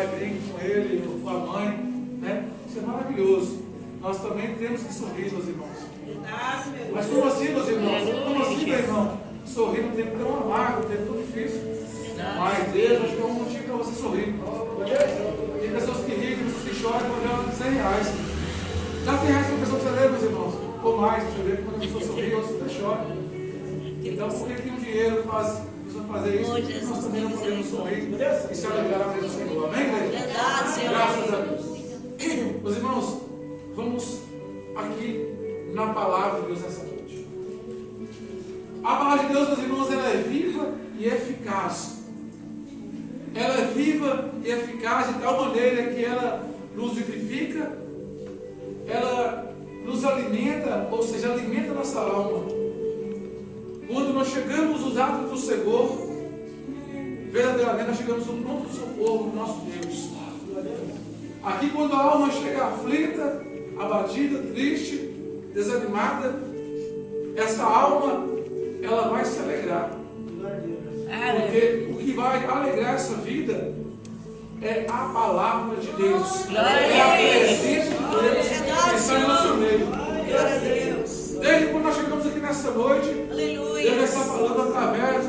pai brinque com ele, ou com a mãe, né? Isso é maravilhoso. Nós também temos que sorrir, meus irmãos. Mas como assim, meus irmãos? Como assim, meu irmão? Sorrir no tempo tão amargo, no tempo tão difícil. Mas Deus, acho que é um motivo para você sorrir. Tem pessoas que riem, pessoas que choram quando ganham R$100. Dá R$100 para a pessoa que você lê, meus irmãos. Ou mais, você vê quando a pessoa sorri, outros até choram. Então, por que o dinheiro faz fazer isso? Nós também não podemos sorrir e se alegrar na presença do Senhor. Amém, igreja? Graças a Deus. Meus irmãos, vamos aqui na palavra de Deus nessa noite. A palavra de Deus, meus irmãos, ela é viva e eficaz. Ela é viva e eficaz de tal maneira que ela nos vivifica, ela nos alimenta, ou seja, alimenta a nossa alma. Quando nós chegamos nos atos do Senhor, verdadeiramente nós chegamos no pronto socorro do nosso Deus. Aqui, quando a alma chega aflita, abatida, triste, desanimada, essa alma, ela vai se alegrar. Porque o que vai alegrar essa vida é a palavra de Deus. É a presença de Deus que está em nosso meio. Desde quando nós chegamos aqui nessa noite, Deus está falando através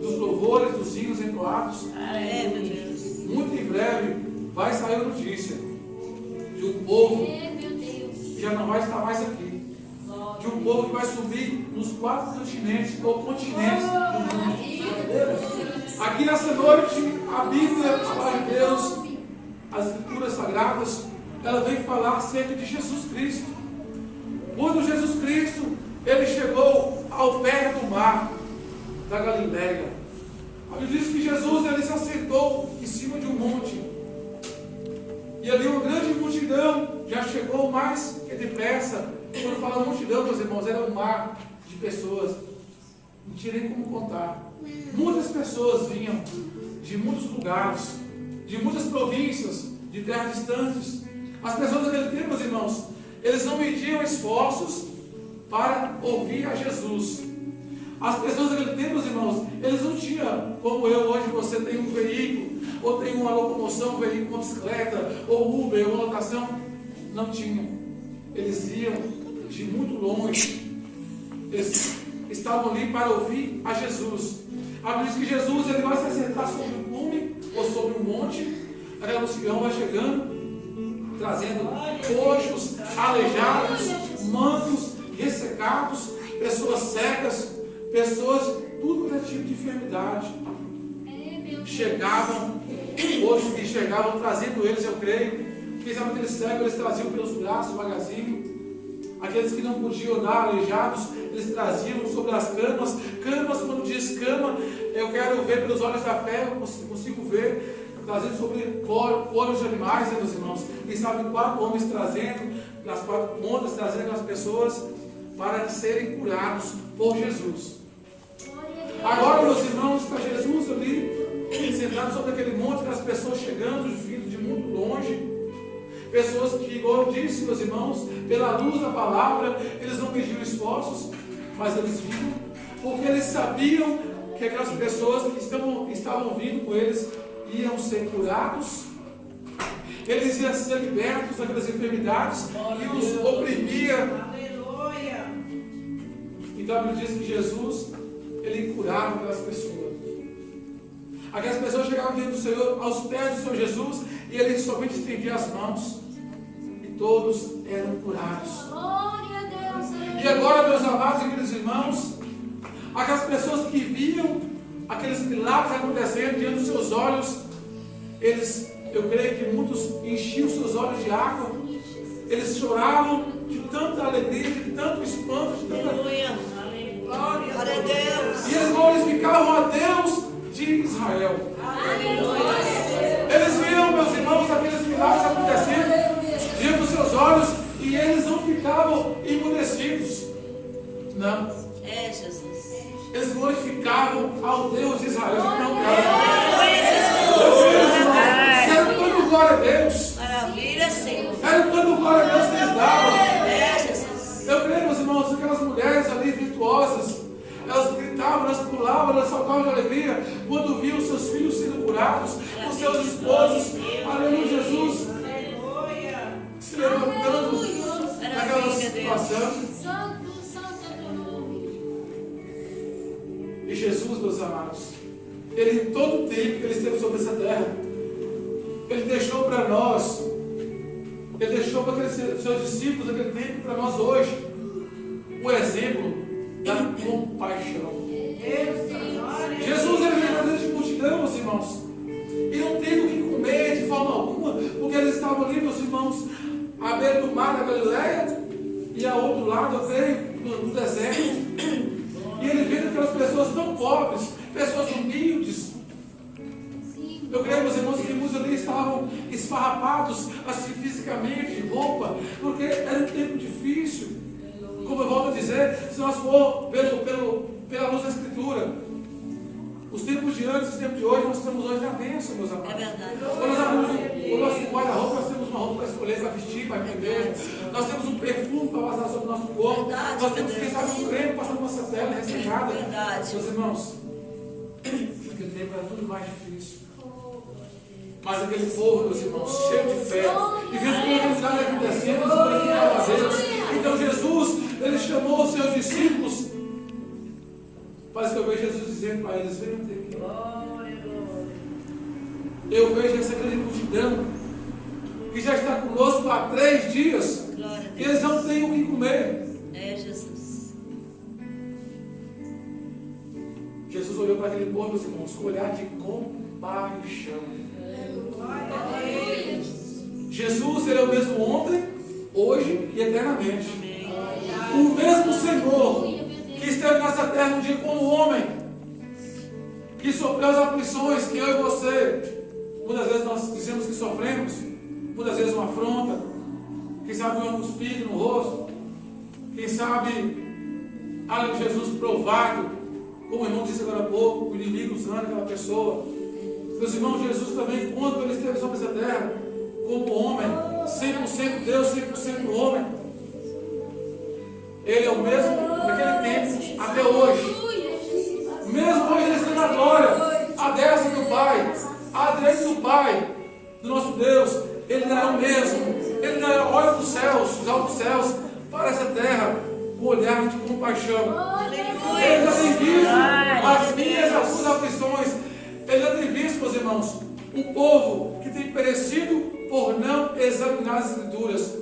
dos louvores, dos hinos entoados. Muito em breve vai sair a notícia de um povo que já não vai estar mais aqui. De um povo que vai subir nos 4 continentes ou continentes do mundo. Aqui nessa noite, a Bíblia, a palavra de Deus, as Escrituras Sagradas, ela vem falar acerca de Jesus Cristo. Quando Jesus Cristo, ele chegou ao pé do mar da Galileia. A Bíblia diz que Jesus, ele se assentou em cima de um monte. E ali uma grande multidão já chegou mais que depressa. Quando fala multidão, meus irmãos, era um mar de pessoas. Não tinha nem como contar. Muitas pessoas vinham de muitos lugares, de muitas províncias, de terras distantes. As pessoas daquele tempo, meus irmãos, eles não mediam esforços para ouvir a Jesus. As pessoas daquele tempo, meus irmãos, eles não tinham, como eu hoje, você tem um veículo, ou tem uma locomoção, um veículo, uma bicicleta, ou Uber, ou uma lotação. Não tinham. Eles iam de muito longe. Eles estavam ali para ouvir a Jesus. A Bíblia diz que Jesus, ele vai se assentar sobre um cume, ou sobre um monte. Aquela multidão vai chegando, trazendo coxos, aleijados, mancos, ressecados, pessoas cegas, pessoas, tudo que é tipo de enfermidade. Chegavam, outros que chegavam trazendo eles, eu creio, que estavam aqueles cegos, eles traziam pelos braços devagarzinho. Aqueles que não podiam andar, aleijados, eles traziam sobre as camas. Camas, quando diz cama, eu quero ver pelos olhos da fé, eu consigo ver, trazendo sobre coros de animais, meus irmãos. E sabe, 4 homens trazendo, nas 4 pontas, trazendo as pessoas para serem curados por Jesus. Agora, meus irmãos, está Jesus ali, sentado sobre aquele monte, as pessoas chegando, vindo de muito longe. Pessoas que, igual eu disse, meus irmãos, pela luz da palavra, eles não mediam esforços, mas eles vinham, porque eles sabiam que aquelas pessoas que estavam vindo com eles iam ser curados, eles iam ser libertos daquelas enfermidades que os oprimia. Então a Bíblia diz que Jesus, ele curava aquelas pessoas. Aquelas pessoas chegavam diante do Senhor, aos pés do Senhor Jesus, e ele somente estendia as mãos. Todos eram curados. E agora, meus amados e queridos irmãos, aquelas pessoas que viam aqueles milagres acontecendo diante dos seus olhos, eu creio que muitos enchiam seus olhos de água, eles choravam de tanta alegria, de tanto espanto, de tanta glória a Deus. E eles glorificavam a Deus de Israel. Eles viam, meus irmãos, aqueles milagres acontecendo diante dos seus olhos, e eles não ficavam emudecidos. Não. Jesus. Eles glorificavam ao Deus de Israel. Não, era todo glória a Deus. Maravilha, Senhor. Era todo glória a Deus que eles davam. Jesus. Eu creio, meus irmãos, aquelas mulheres ali virtuosas, elas gritavam, elas pulavam, elas saltavam de alegria quando viam seus filhos sendo curados, os seus esposos, aleluia, Jesus, se levantando naquela situação. E Jesus, meus amados, Ele em todo o tempo que Ele esteve sobre essa terra, Ele deixou para nós, Ele deixou para aqueles seus discípulos naquele tempo, para nós hoje, um exemplo da compaixão. Jesus era verdadeiro de multidão, meus irmãos, e não teve o que comer de forma alguma, porque eles estavam ali, meus irmãos, à beira do mar da Galileia, e ao outro lado, eu creio, no deserto. E ele vendo aquelas pessoas tão pobres, pessoas humildes. Eu creio, meus irmãos, que muitos ali estavam esfarrapados, assim, fisicamente, de roupa, porque era um tempo difícil. Como eu volto a dizer, se nós for pela luz da Escritura, os tempos de antes e os tempos de hoje, nós estamos hoje na bênção, meus amados. É verdade. Quando nós abrimos o nosso guarda-roupa, nós temos uma roupa para escolher, para vestir, para entender. Nós temos um perfume para passar sobre o nosso corpo. Verdade, nós temos, quem sabe, um creme para passar na nossa pele ressecada. Verdade. Meus irmãos, naquele tempo era tudo mais difícil. Mas aquele povo, meus irmãos, cheio de fé, e vendo como eles estavam acontecendo, eles glorificavam a Deus. Então Jesus, Ele chamou os seus discípulos. Parece que eu vejo Jesus dizendo para eles: venham ter aqui. Eu vejo essa grande multidão que já está conosco há 3 dias. E eles não têm o que comer. É, Jesus. Jesus olhou para aquele povo, meus irmãos, com um olhar de compaixão. Jesus, Ele é o mesmo ontem, hoje e eternamente. O mesmo Senhor que esteve nessa terra um dia como homem, que sofreu as aflições que eu e você, muitas vezes nós dizemos que sofremos, muitas vezes uma afronta, quem sabe um cuspido no rosto, quem sabe, além de Jesus provado, como o irmão disse agora há pouco, o inimigo usando aquela pessoa. Meus irmãos, Jesus também, quando Ele esteve sobre essa terra, como homem, 100% Deus, 100% homem, Ele é o mesmo naquele tempo, até hoje. Mesmo hoje Ele está na glória, à destra do Pai, à direita do Pai, do nosso Deus. Ele não é o mesmo. Ele não é, olha dos céus, os altos céus, para essa terra, com olhar de compaixão. Ele já tem visto as minhas, as suas aflições. Ele já tem visto, meus irmãos, um povo que tem perecido por não examinar as Escrituras.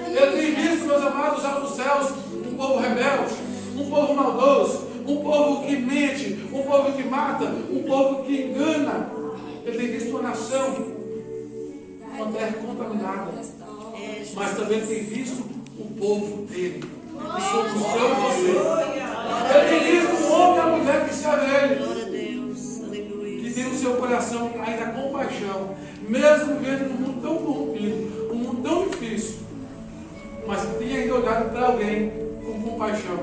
Ele tem visto, meus amados, altos céus, um povo rebelde, um povo maldoso, um povo que mente, um povo que mata, um povo que engana. Ele tem visto uma nação, uma terra contaminada. Mas também tem visto o povo dele, que somos eu e você. Ele tem visto o homem e a mulher que serve a Ele, que tem no seu coração ainda compaixão, mesmo vendo um mundo tão corrompido, um mundo tão difícil, mas que tem ainda olhado para alguém com compaixão.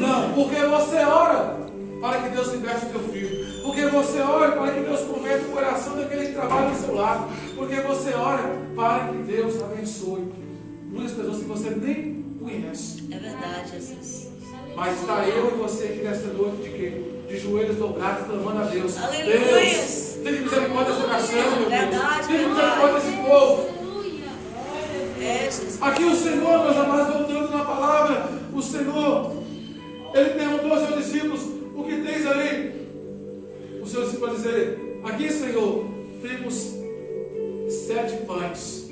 Não, porque você ora para que Deus liberte o teu filho, porque você ora para que Deus converta o coração daquele que trabalha do seu lado, porque você ora para que Deus abençoe muitas pessoas que você nem conhece. É verdade, Jesus. Mas está eu e você aqui nesta noite de quê? De joelhos dobrados, clamando a Deus. Aleluia. Deus, tenha misericórdia dessa nação, meu Verdade, Deus. Tenha misericórdia desse povo. É, Jesus. Aqui o Senhor, meus amados, voltando na palavra, o Senhor, Ele perguntou aos seus discípulos: o que tens aí? Os seus discípulos dizer: aqui, Senhor, temos 7 pães,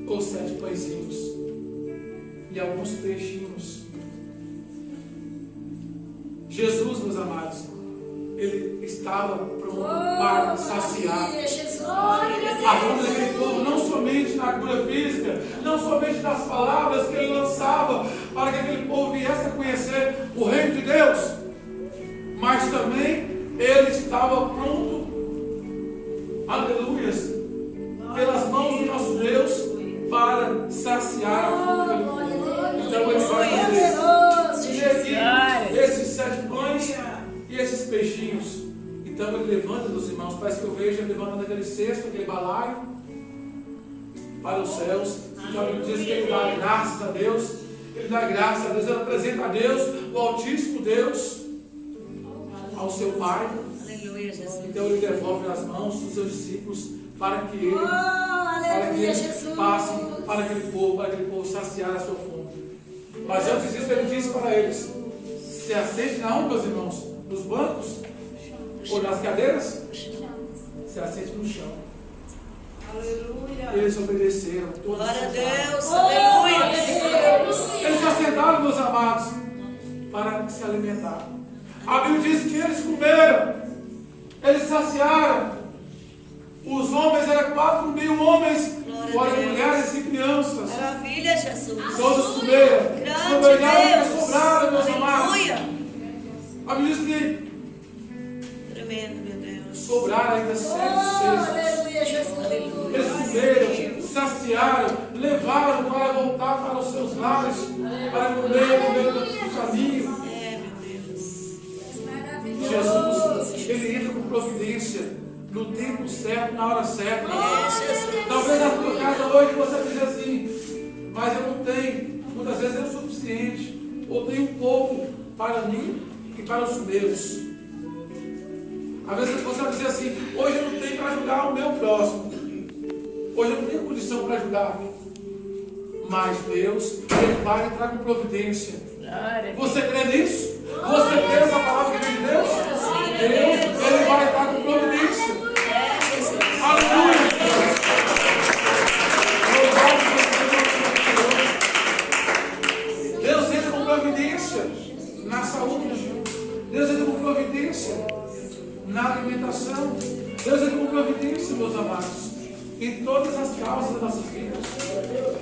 ou 7 pãezinhos, e alguns peixinhos. Jesus, meus amados, Ele estava pronto para saciar a fome daquele povo, não somente na cura física, não somente nas palavras que Ele lançava para que aquele povo viesse a conhecer o reino de Deus, mas também Ele estava pronto, aleluias, pelas mãos do nosso Deus, para saciar a fome daquele povo. Então Ele vai fazer esses 7 pães e esses peixinhos. Então Ele levanta dos irmãos, parece que eu vejo Ele levantando aquele cesto, aquele balaio para os céus. Então Ele diz que Ele dá graças a Deus, Ele dá graças a Deus, Ele apresenta a Deus, o Altíssimo Deus, ao seu Pai. Aleluia, Jesus. Então ele devolve nas mãos dos seus discípulos para que eles passem para aquele povo saciar a sua fome. Mas antes disso ele disse para eles: se assente na onde, meus irmãos? Nos bancos? Ou nas cadeiras? Se assente no chão. Aleluia. Eles obedeceram. Glória a Deus. Aleluia. Eles se assentaram, meus amados, para se alimentar. A Bíblia diz que eles comeram, eles saciaram. Os homens eram 4.000 homens, fora mulheres e crianças. Maravilha, Jesus. Todos comeram. Grande Sobraram, meus amados. Aleluia. A Bíblia diz que Tremendo, meu Deus. sobraram ainda 7 cestos. Eles comeram, saciaram, levaram para voltar para os seus lares, para comer no meio do caminho. É, meu Deus. Jesus, ele entra com providência no tempo certo, na hora certa. Talvez na tua casa hoje você diga assim: mas eu não tenho, muitas vezes é o suficiente, ou tenho pouco para mim e para os meus. Às vezes você vai dizer assim: hoje eu não tenho para ajudar o meu próximo, hoje eu não tenho condição para ajudar. Mas Deus, ele vai entrar com providência. Você crê nisso? Você crê nessa palavra de Deus? Deus, ele vai entrar com providência. Aleluia! Deus entra com providência na saúde. Deus entra com providência na alimentação. Deus entra com providência, meus amados, em todas as causas das nossas vidas.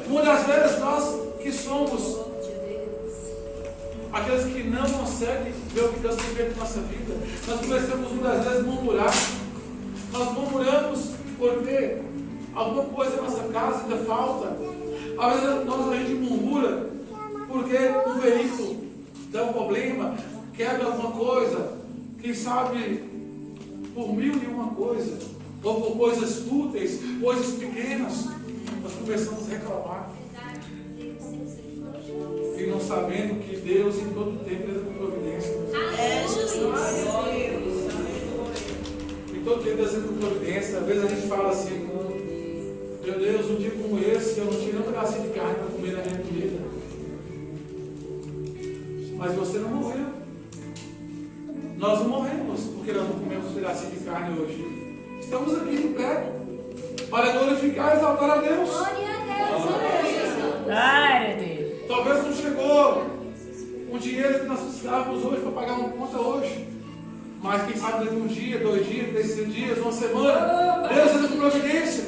Muitas vezes nós que somos aqueles que não conseguem ver o que Deus tem feito na nossa vida, nós começamos muitas vezes a murmurar. Nós murmuramos porque alguma coisa na nossa casa ainda falta. Às vezes a gente murmura porque um veículo dá um problema, quebra alguma coisa, quem sabe por 1001 coisa, ou por coisas fúteis, coisas pequenas, nós começamos a reclamar. E não sabendo que Deus em todo tempo entra com providência. É, Jesus. Em todo tempo Deus entra com providência. Às vezes a gente fala assim: meu Deus, um dia como esse eu não tinha nem um pedacinho de carne para comer na minha comida. Mas você não morreu. Nós não morremos porque nós não comemos um pedacinho de carne hoje. Estamos aqui de pé para glorificar e exaltar a Deus. Glória a Deus. Talvez não chegou um dinheiro que nós precisávamos hoje para pagar uma conta hoje. Mas quem sabe daqui um dia, 2 dias, 3 dias, uma semana, Deus entra com providência.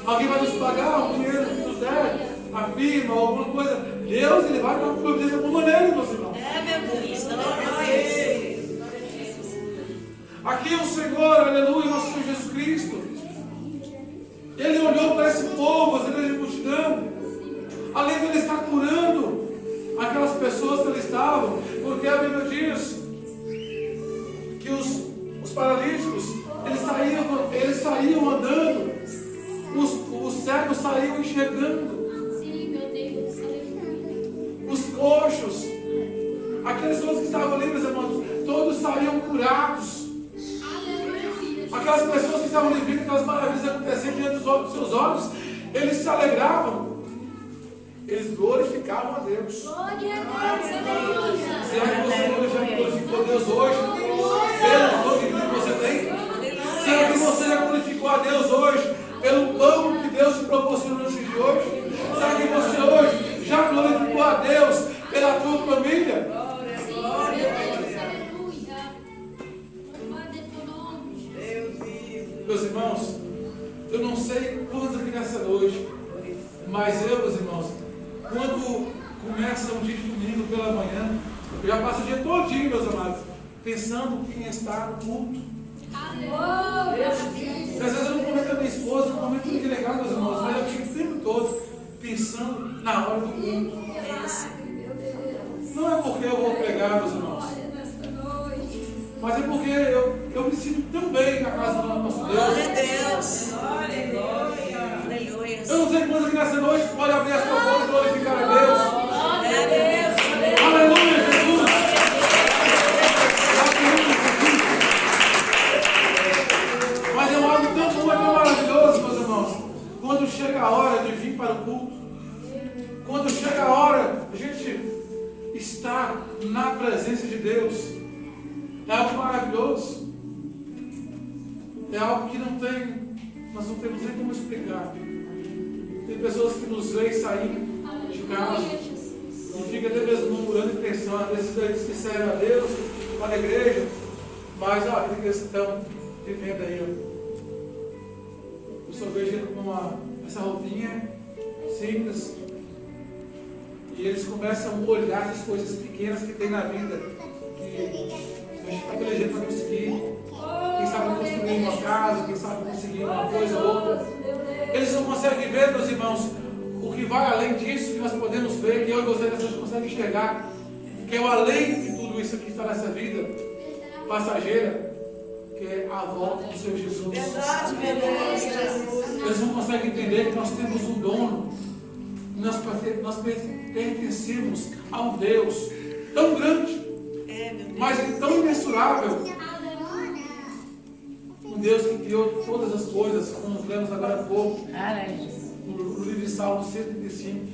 Alguém vai nos pagar um dinheiro que nos der, a firma, alguma coisa. Deus, ele vai dar uma providência de alguma maneira, meus irmãos. É, meu Deus. Aqui é o Senhor, aleluia, nosso Senhor Jesus Cristo. Ele olhou para esse povo, essa grande multidão. Além de ele estar curando aquelas pessoas que ali estavam, porque a Bíblia diz que os paralíticos, eles saíam andando, os cegos saíam enxergando, os coxos, aqueles outros que estavam ali, meus irmãos, todos saíam curados. Aquelas pessoas que estavam ali vendo aquelas maravilhas acontecendo diante dos seus olhos, eles se alegravam. Eles glorificavam a Deus. Será que você já glorificou a Deus hoje? Pelo pão que você tem? Será que você já glorificou a Deus hoje? Pelo pão que Deus te proporcionou no dia de hoje? Será que você hoje já glorificou a Deus pela tua família? Meus irmãos, eu não sei quantos aqui nessa noite, mas eu, meus irmãos, quando começa um dia de domingo pela manhã, eu já passo o dia todinho, meus amados, pensando quem está no culto. Às vezes eu não comento com a minha esposa, não comento com o delegado, meus irmãos, mas eu fico o tempo todo pensando na hora do culto. Não é porque eu vou pregar, meus irmãos, mas é porque eu me sinto tão bem na casa do nosso Deus. Glória a Deus. Aleluia. Eu não sei quantos aqui nessa noite pode abrir a sua boca e glorificar a Deus. Aleluia, Jesus. na presença de Deus. É algo maravilhoso. É algo que nós não temos nem como explicar. Tem pessoas que nos veem sair de casa e fica até mesmo murmurando e pensando, esses dois que servem a Deus, para a igreja, mas olha o que eles estão vivendo aí. Eu só vejo ele com essa roupinha simples e eles começam a olhar as coisas pequenas que tem na vida, que a gente está pelejando para conseguir. Quem sabe construir uma casa, quem sabe conseguir uma coisa ou outra. Eles não conseguem ver, meus irmãos, o que vai além disso, que nós podemos ver, que eu e você conseguem enxergar, que é o além de tudo isso que está nessa vida passageira, que é a volta do Senhor Jesus. Verdade, verdade. Eles não conseguem entender que nós temos um dono, nós pertencemos a um Deus tão grande, mas tão imensurável. Um Deus que criou todas as coisas, como nós lemos agora há pouco, no livro de Salmo 135.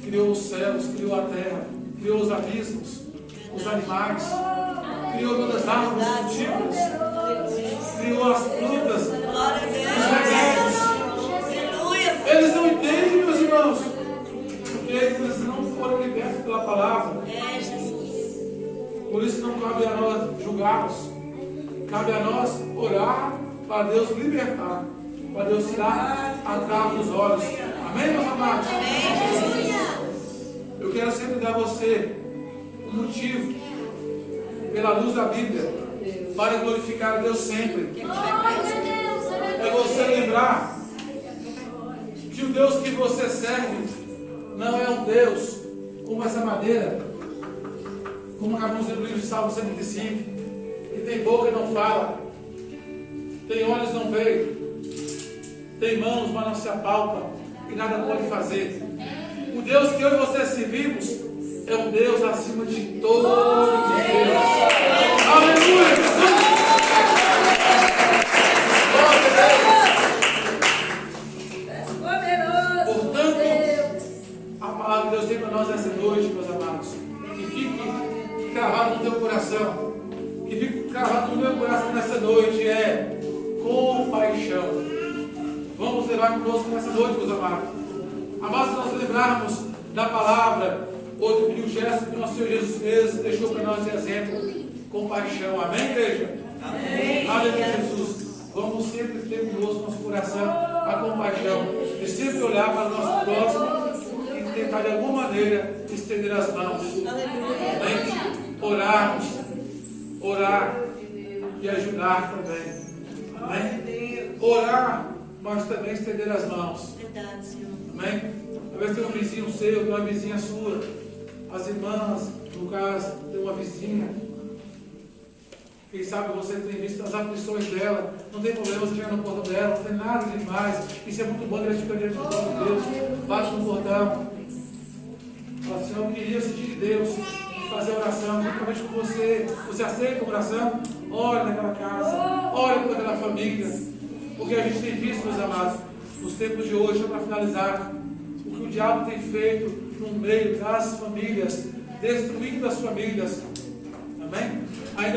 Criou os céus, criou a terra, criou os abismos, os animais, criou todas as árvores frutíferas, criou as frutas, os remédios. Eles não entendem, meus irmãos, porque eles não foram libertos pela palavra. Por isso não cabe a nós julgá-los. Cabe a nós orar para Deus libertar, para Deus tirar a trava dos olhos. Amém, meus amados? Eu quero sempre dar a você um motivo, pela luz da Bíblia, para glorificar a Deus sempre. É você lembrar que o Deus que você serve não é um Deus como essa madeira, como acabamos de ler no livro de Salmo 105. Que tem boca e não fala, tem olhos e não vê, tem mãos, mas não se apalpa, e nada pode fazer. O Deus que eu e você servimos é um Deus acima de todos os deuses. Aleluia! Portanto, a palavra de Deus tem para nós essa noite, meus amados, que fique gravado no teu coração. Que fica gravado no meu coração nessa noite é compaixão. Vamos levar conosco nessa noite, meus amados. Amados, se nós lembrarmos da palavra ou do que o gesto que o nosso Senhor Jesus fez, deixou para nós de exemplo, compaixão. Amém, igreja? Amém. Aleluia, Jesus. Vamos sempre ter conosco no nosso coração a compaixão e sempre olhar para o nosso próximo e tentar de alguma maneira estender as mãos. Amém? Orar e ajudar também. Amém? Orar, mas também estender as mãos. Verdade, Senhor. Amém? Talvez tenha um vizinho seu, tem uma vizinha sua. As irmãs, no caso, tem uma vizinha. Quem sabe você tem visto as aflições dela. Não tem problema você chegar no portão dela, não tem nada de demais. Isso é muito bom, ela fica diante do trono de Deus. Bate no portão. Fala, Senhor, eu queria sentir de Deus. Fazer oração, principalmente com você. Você aceita a oração? Ore naquela casa, ore por aquela família. Porque a gente tem visto, meus amados, nos tempos de hoje, para finalizar, o que o diabo tem feito no meio das famílias, destruindo as famílias. Amém? Ainda